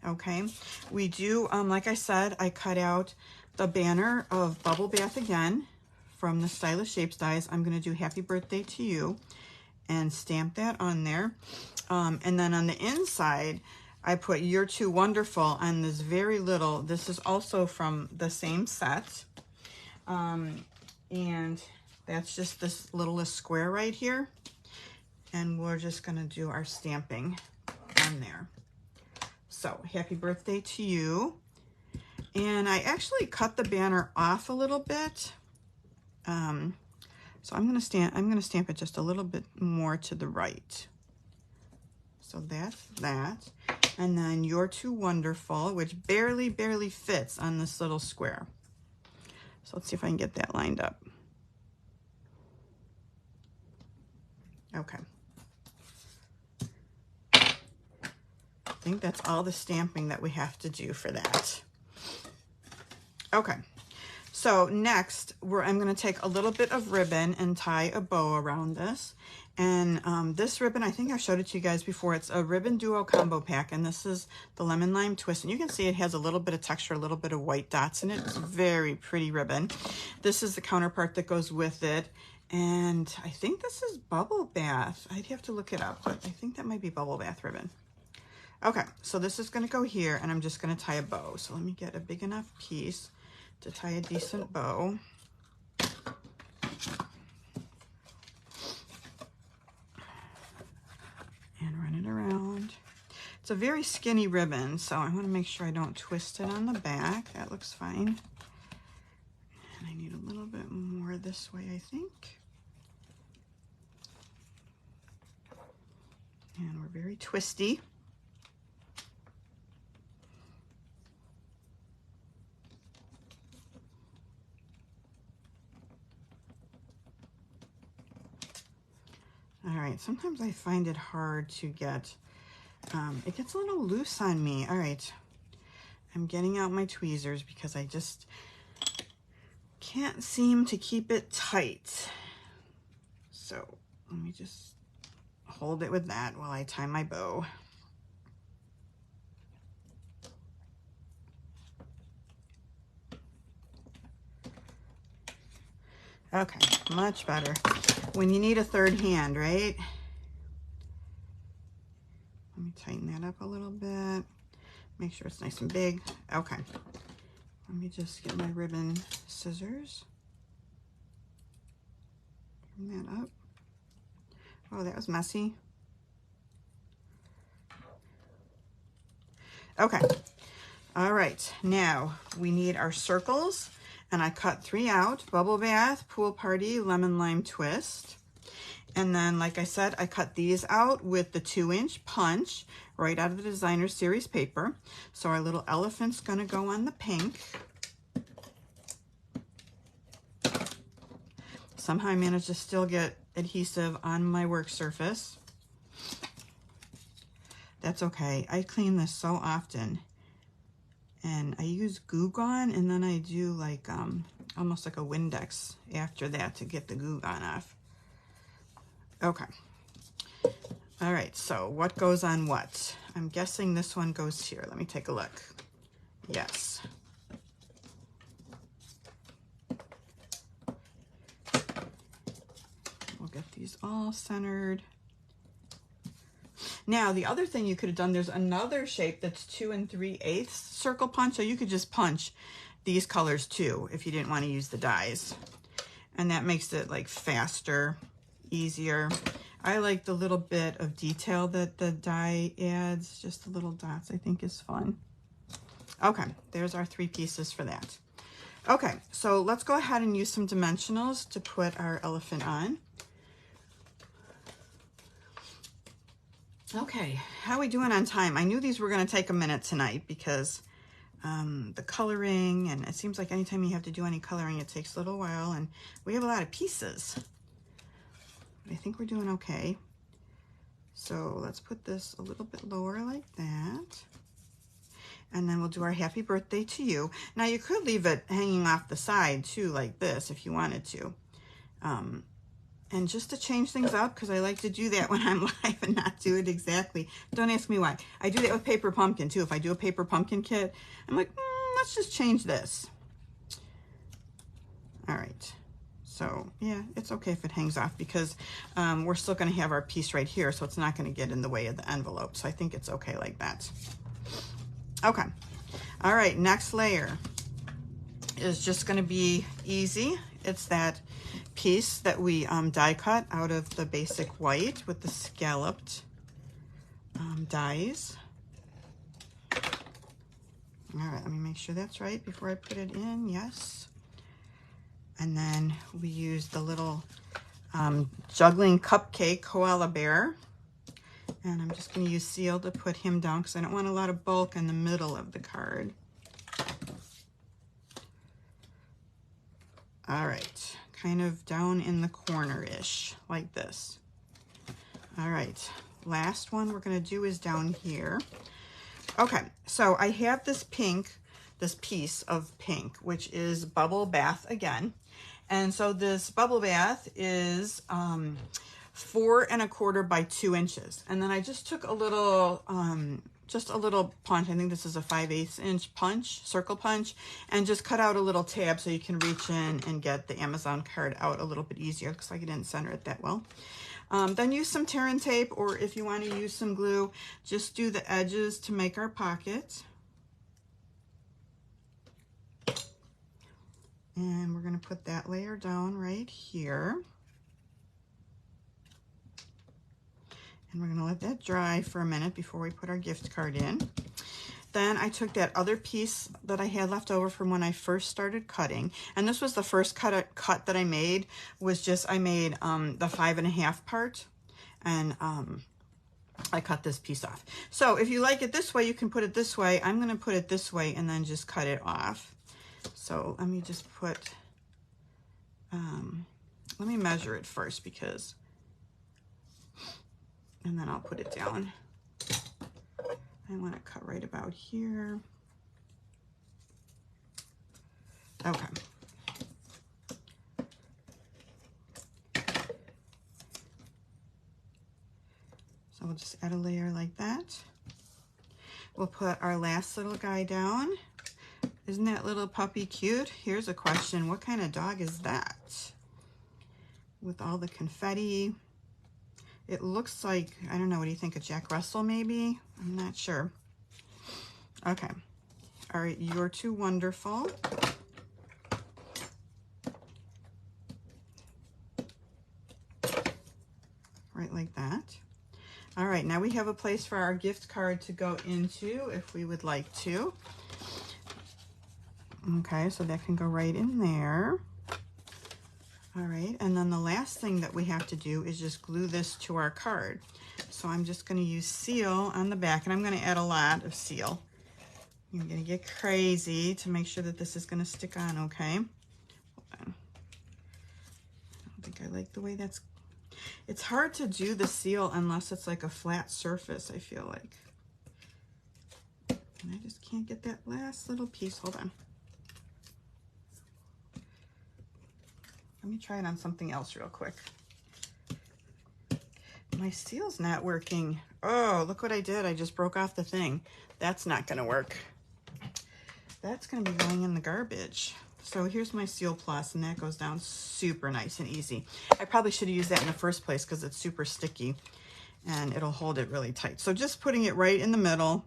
Okay, we do, like I said, I cut out the banner of Bubble Bath again from the Stylish Shapes dies. I'm going to do Happy Birthday to You and stamp that on there. And then on the inside, I put You're Too Wonderful on this very little, this is also from the same set. And that's just this littlest square right here. And we're just gonna do our stamping on there. So, Happy Birthday to You. And I actually cut the banner off a little bit. So I'm gonna stamp it just a little bit more to the right. So that's that. And then You're Too Wonderful, which barely fits on this little square. So let's see if I can get that lined up. Okay. I think that's all the stamping that we have to do for that. Okay. So next, I'm going to take a little bit of ribbon and tie a bow around this. And this ribbon, I think I showed it to you guys before. It's a ribbon duo combo pack, and this is the lemon lime twist. And you can see it has a little bit of texture, a little bit of white dots in it. It's a very pretty ribbon. This is the counterpart that goes with it. And I think this is Bubble Bath. I'd have to look it up, but I think that might be Bubble Bath ribbon. Okay, so this is going to go here, and I'm just going to tie a bow. So let me get a big enough piece to tie a decent bow. And run it around. It's a very skinny ribbon, so I want to make sure I don't twist it on the back. That looks fine. And I need a little bit more this way, I think. And we're very twisty. All right, sometimes I find it hard to get, it gets a little loose on me. All right, I'm getting out my tweezers because I just can't seem to keep it tight. So let me just hold it with that while I tie my bow. Okay, much better. When you need a third hand, right? Let me tighten that up a little bit. Make sure it's nice and big. Okay. Let me just get my ribbon scissors. Turn that up. Oh, that was messy. Okay. All right. Now we need our circles. And I cut 3 out: Bubble Bath, Pool Party, Lemon Lime Twist. And then, like I said, I cut these out with the 2-inch punch right out of the Designer Series paper. So our little elephant's gonna go on the pink. Somehow I managed to still get adhesive on my work surface. That's okay. I clean this so often. And I use Goo Gone, and then I do like almost like a Windex after that to get the Goo Gone off. Okay. All right, so what goes on what? I'm guessing this one goes here. Let me take a look. Yes. We'll get these all centered. Now, the other thing you could have done, there's another shape that's 2 3/8 circle punch, so you could just punch these colors too if you didn't want to use the dies. And that makes it like faster, easier. I like the little bit of detail that the die adds, just the little dots, I think is fun. Okay, there's our 3 pieces for that. Okay, so let's go ahead and use some dimensionals to put our elephant on. Okay, how are we doing on time? I knew these were going to take a minute tonight because the coloring, and it seems like anytime you have to do any coloring, it takes a little while, and we have a lot of pieces. But I think we're doing okay. So let's put this a little bit lower like that. And then we'll do our happy birthday to you. Now you could leave it hanging off the side too, like this, if you wanted to. And just to change things up, because I like to do that when I'm live and not do it exactly. Don't ask me why. I do that with paper pumpkin too. If I do a paper pumpkin kit, I'm like, let's just change this. All right. So yeah, it's okay if it hangs off because we're still going to have our piece right here, so it's not going to get in the way of the envelope. So I think it's okay like that. Okay. All right, next layer is just going to be easy. It's that piece that we die cut out of the basic white with the scalloped dies. All right, let me make sure that's right before I put it in. Yes. And then we use the little juggling cupcake koala bear. And I'm just going to use seal to put him down because I don't want a lot of bulk in the middle of the card. All right, kind of down in the corner-ish, like this. All right, last one we're going to do is down here. Okay, so I have this pink this piece of pink, which is Bubble Bath again. And so this Bubble Bath is 4 1/4 by 2 inches. And then I just took a little, punch. I think this is a 5/8 inch punch, circle punch, and just cut out a little tab so you can reach in and get the Amazon card out a little bit easier. Looks like I didn't center it that well. Then use some tear and tape, or if you want to use some glue, just do the edges to make our pocket. And we're going to put that layer down right here. And we're going to let that dry for a minute before we put our gift card in. Then I took that other piece that I had left over from when I first started cutting. And this was the first cut that I made, was just, I made the 5 1/2 part. And I cut this piece off. So if you like it this way, you can put it this way. I'm going to put it this way and then just cut it off. So let me just put, let me measure it first because, and then I'll put it down. I want to cut right about here. Okay. So we'll just add a layer like that. We'll put our last little guy down. Isn't that little puppy cute? Here's a question. What kind of dog is that? With all the confetti. It looks like, I don't know, what do you think, a Jack Russell maybe? I'm not sure. Okay. All right, you're too wonderful. Right like that. All right, now we have a place for our gift card to go into if we would like to. Okay, so that can go right in there. All right, and then the last thing that we have to do is just glue this to our card. So I'm just going to use seal on the back, and I'm going to add a lot of seal. I'm going to get crazy to make sure that this is going to stick on, okay? Hold on. I don't think I like the way that's... It's hard to do the seal unless it's like a flat surface, I feel like. And I just can't get that last little piece. Hold on. Let me try it on something else real quick. My seal's not working. Oh, look what I did. I just broke off the thing. That's not going to work. That's going to be going in the garbage. So here's my Seal Plus, and that goes down super nice and easy. I probably should have used that in the first place because it's super sticky, and it'll hold it really tight. So just putting it right in the middle.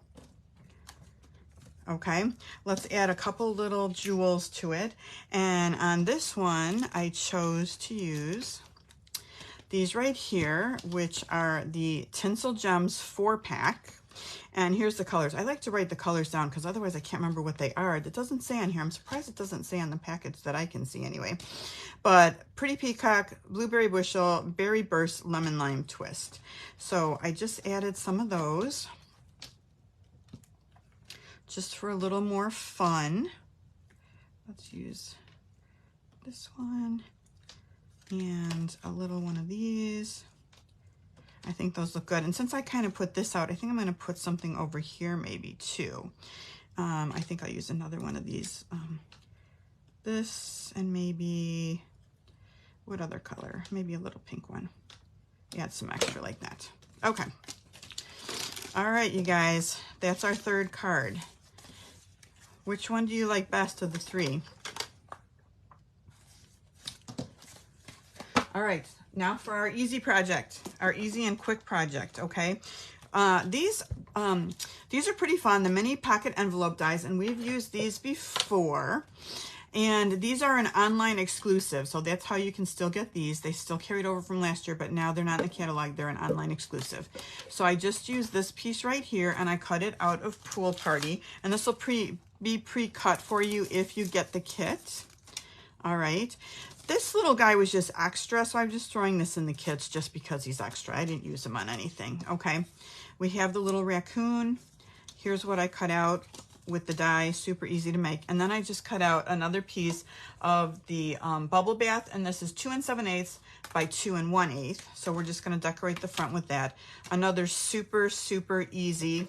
Okay, let's add a couple little jewels to it. And on this one, I chose to use these right here, which are the Tinsel Gems 4-pack. And here's the colors. I like to write the colors down because otherwise I can't remember what they are. That doesn't say on here. I'm surprised it doesn't say on the package that I can see anyway. But Pretty Peacock, Blueberry Bushel, Berry Burst, Lemon Lime Twist. So I just added some of those, just for a little more fun. Let's use this one and a little one of these. I think those look good. And since I kind of put this out, I think I'm going to put something over here maybe too. I think I'll use another one of these. This and maybe, what other color? Maybe a little pink one. Add some extra like that. Okay. All right, you guys, that's our third card. Which one do you like best of the three? All right, now for our easy project, our easy and quick project, okay? These are pretty fun, the mini pocket envelope dies, and we've used these before. And these are an online exclusive, so that's how you can still get these. They still carried over from last year, but now they're not in the catalog, they're an online exclusive. So I just used this piece right here, and I cut it out of Pool Party, and this will be pre-cut for you if you get the kit. All right. This little guy was just extra, so I'm just throwing this in the kits just because he's extra. I didn't use him on anything, okay? We have the little raccoon. Here's what I cut out. with the die, super easy to make. And then I just cut out another piece of the bubble bath, and this is 2 7/8 by 2 1/8. So we're just gonna decorate the front with that. Another super, super easy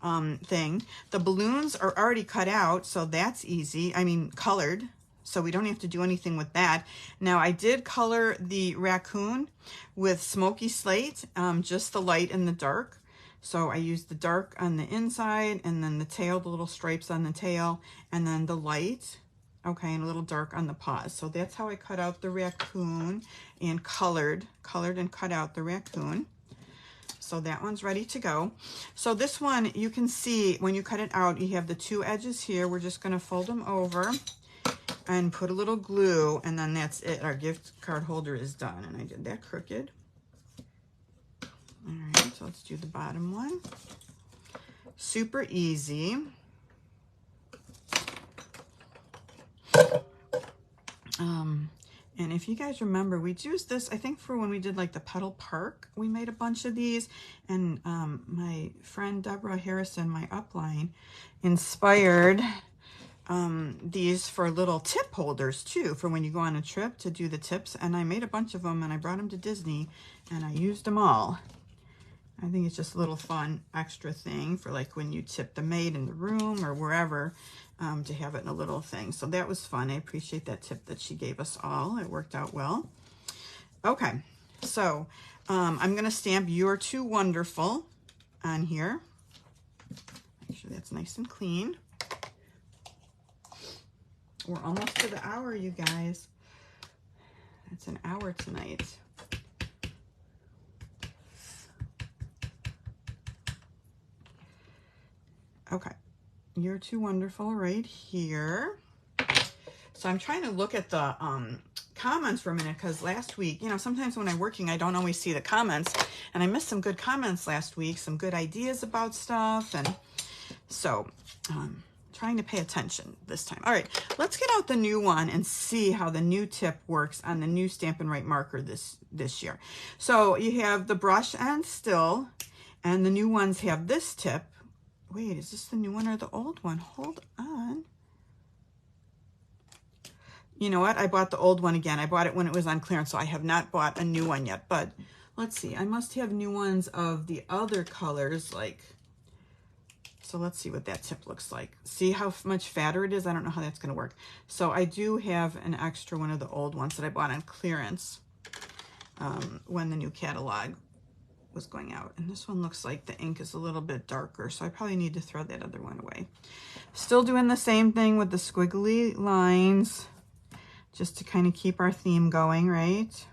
thing. The balloons are already cut out, so that's easy. I mean, colored, so we don't have to do anything with that. Now, I did color the raccoon with smoky slate, just the light and the dark. So I used the dark on the inside, and then the tail, the little stripes on the tail, and then the light, okay, and a little dark on the paws. So that's how I cut out the raccoon and colored and cut out the raccoon. So that one's ready to go. So this one, you can see when you cut it out, you have the 2 edges here. We're just gonna fold them over and put a little glue, and then that's it. Our gift card holder is done, and I did that crooked. All right, so let's do the bottom one. Super easy. And if you guys remember, we used this, I think, for when we did like the pedal park. We made a bunch of these, and my friend Deborah Harrison, my upline, inspired these for little tip holders too, for when you go on a trip to do the tips. And I made a bunch of them, and I brought them to Disney, and I used them all. I think it's just a little fun extra thing for like when you tip the maid in the room or wherever, to have it in a little thing. So that was fun. I appreciate that tip that she gave us all. It worked out well. Okay, so I'm going to stamp "You're Too Wonderful" on here. Make sure that's nice and clean. We're almost to the hour, you guys. It's an hour tonight. Okay, "You're Too Wonderful" right here. So I'm trying to look at the comments for a minute, because last week, you know, sometimes when I'm working, I don't always see the comments, and I missed some good comments last week, some good ideas about stuff, and so trying to pay attention this time. All right, let's get out the new one and see how the new tip works on the new Stampin' Right marker this year. So you have the brush end still, and the new ones have this tip. Wait, is this the new one or the old one? Hold on. You know what? I bought the old one again. I bought it when it was on clearance, so I have not bought a new one yet. But let's see. I must have new ones of the other colors, like, so let's see what that tip looks like. See how much fatter it is? I don't know how that's going to work. So I do have an extra one of the old ones that I bought on clearance when the new catalog was going out. And this one looks like the ink is a little bit darker, so I probably need to throw that other one away. Still doing the same thing with the squiggly lines, just to kind of keep our theme going, right?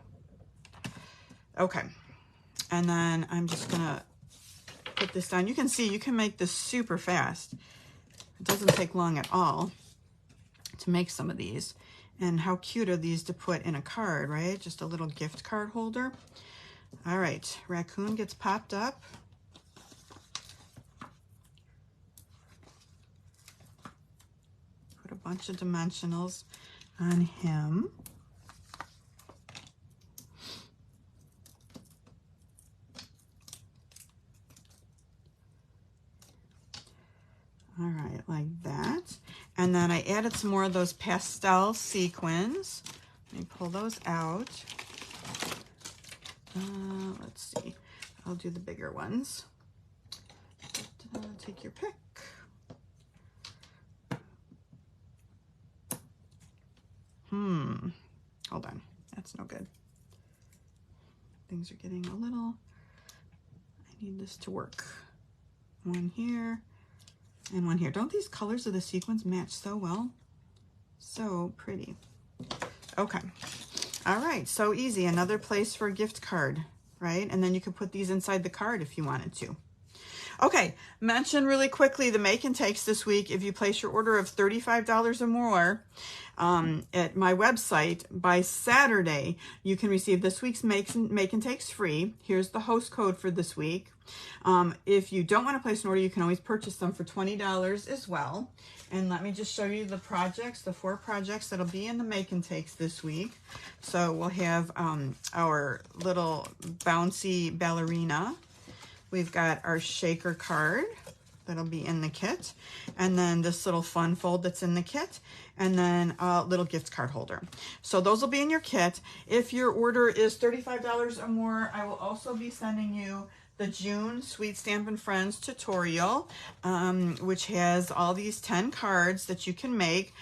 Okay, and then I'm just gonna put this down. You can see you can make this super fast. It doesn't take long at all to make some of these. And how cute are these to put in a card, right? Just a little gift card holder. All right, raccoon gets popped up. Put a bunch of dimensionals on him. All right, like that. And then I added some more of those pastel sequins. Let me pull those out. Let's see. I'll do the bigger ones. Take your pick. Hold on. That's no good. Things are getting a little... I need this to work. One here and one here. Don't these colors of the sequins match so well? So pretty. Okay. All right, so easy. Another place for a gift card, right? And then you can put these inside the card if you wanted to. Okay, mention really quickly the make and takes this week. If you place your order of $35 or more at my website by Saturday, you can receive this week's make and takes free. Here's the host code for this week. If you don't want to place an order, you can always purchase them for $20 as well. And let me just show you the projects, the 4 projects that'll be in the make and takes this week. So we'll have our little bouncy ballerina. We've got our shaker card, that'll be in the kit, and then this little fun fold that's in the kit, and then a little gift card holder. So those will be in your kit. If your order is $35 or more, I will also be sending you the June Sweet Stampin' Friends tutorial, which has all these 10 cards that you can make,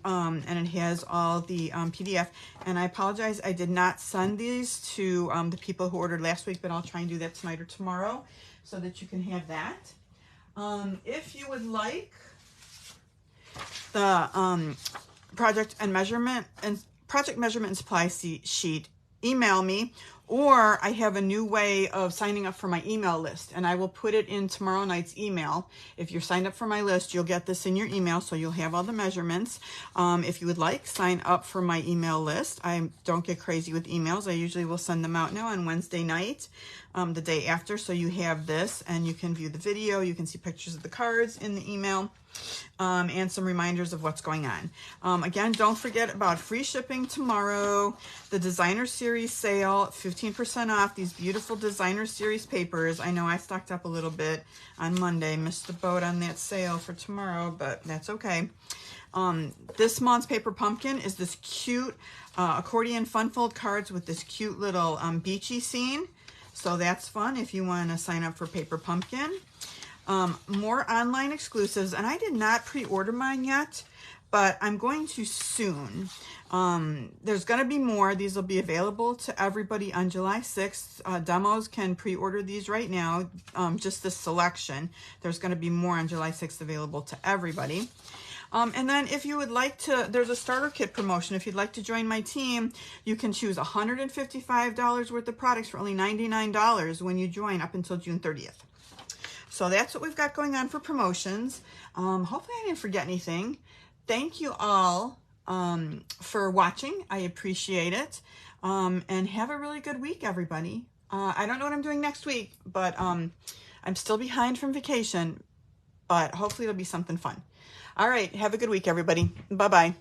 and it has all the PDF. And I apologize, I did not send these to the people who ordered last week, but I'll try and do that tonight or tomorrow so that you can have that. If you would like the project measurement and supply sheet, email me, or I have a new way of signing up for my email list, and I will put it in tomorrow night's email. If you're signed up for my list, you'll get this in your email, so you'll have all the measurements. If you would like, sign up for my email list. I don't get crazy with emails. I usually will send them out now on Wednesday night, the day after, so you have this, and you can view the video, you can see pictures of the cards in the email, and some reminders of what's going on. Again, don't forget about free shipping tomorrow, the Designer Series sale, 15% off these beautiful Designer Series papers. I know I stocked up a little bit on Monday, missed the boat on that sale for tomorrow, but that's okay. This month's Paper Pumpkin is this cute accordion fun fold cards with this cute little beachy scene. So that's fun if you want to sign up for Paper Pumpkin. More online exclusives, and I did not pre-order mine yet, but I'm going to soon. There's going to be more. These will be available to everybody on July 6th. Demos can pre-order these right now, just this selection. There's going to be more on July 6th available to everybody. And then if you would like to, there's a starter kit promotion. If you'd like to join my team, you can choose $155 worth of products for only $99 when you join up until June 30th. So that's what we've got going on for promotions. Hopefully I didn't forget anything. Thank you all for watching. I appreciate it. And have a really good week, everybody. I don't know what I'm doing next week, but I'm still behind from vacation, but hopefully it'll be something fun. All right, have a good week, everybody. Bye-bye.